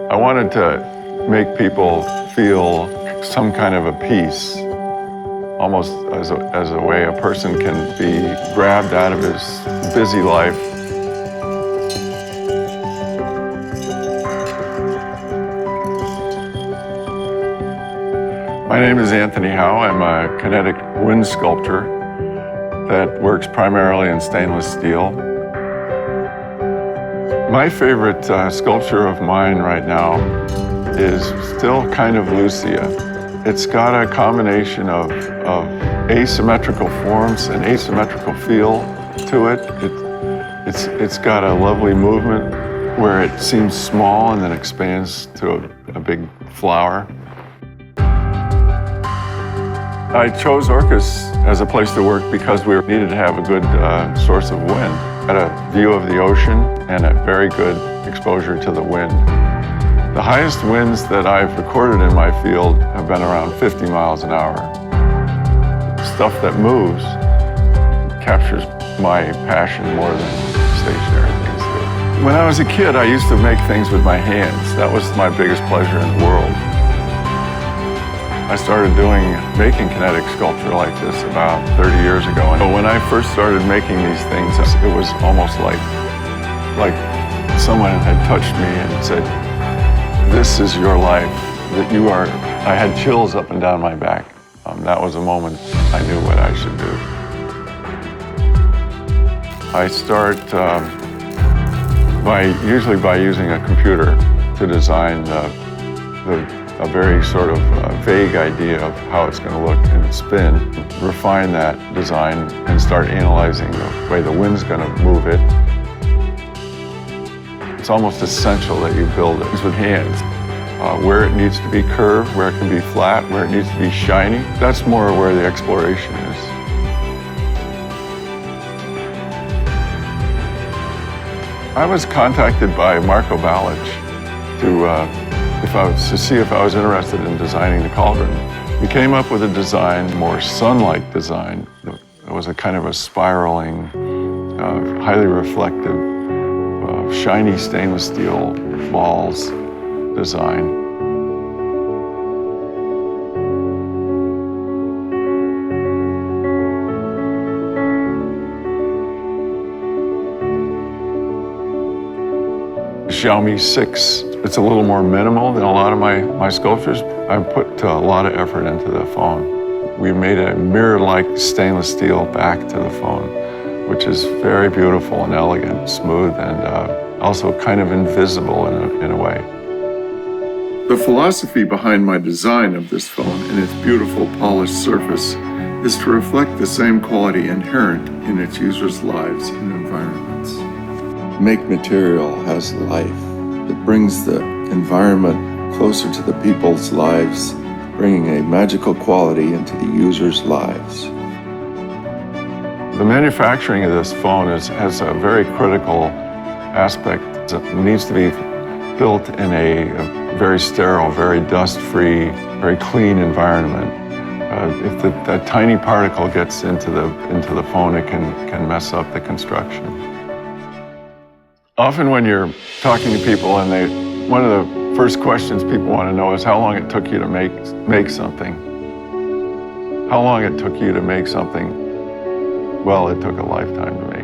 I wanted to make people feel some kind of a peace, almost as a way a person can be grabbed out of his busy life. My name is Anthony Howe. I'm a kinetic wind sculptor that works primarily in stainless steel. My favorite sculpture of mine right now is still kind of Lucia. It's got a combination of asymmetrical forms and asymmetrical feel to it. It's got a lovely movement where it seems small and then expands to a big flower. I chose Orcas as a place to work because we needed to have a good source of wind. Had a view of the ocean and a very good exposure to the wind. The highest winds that I've recorded in my field have been around 50 miles an hour. Stuff that moves captures my passion more than stationary things do. When I was a kid, I used to make things with my hands. That was my biggest pleasure in the world. I started making kinetic sculpture like this about 30 years ago. And when I first started making these things, it was almost like someone had touched me and said, "This is your life, that you are." I had chills up and down my back. That was a moment I knew what I should do. I start usually by using a computer to design a very sort of vague idea of how it's going to look and spin, refine that design, and start analyzing the way the wind's going to move it. It's almost essential that you build it with hands. Where it needs to be curved, where it can be flat, where it needs to be shiny, that's more where the exploration is. I was contacted by Marco Balic to see if I was interested in designing the cauldron. We came up with a design, more sun-like design. It was a kind of a spiraling, highly reflective, shiny stainless steel balls design. Xiaomi 6. It's a little more minimal than a lot of my sculptures. I put a lot of effort into the phone. We made a mirror-like stainless steel back to the phone, which is very beautiful and elegant, smooth, and also kind of invisible in a way. The philosophy behind my design of this phone and its beautiful polished surface is to reflect the same quality inherent in its users' lives and environments. Make material has life. It brings the environment closer to the people's lives, bringing a magical quality into the users' lives. The manufacturing of this phone has a very critical aspect. It needs to be built in a very sterile, very dust-free, very clean environment. If that tiny particle gets into the phone, it can mess up the construction. Often when you're talking to people and one of the first questions people want to know is how long it took you to make something. How long it took you to make something? Well, it took a lifetime to make.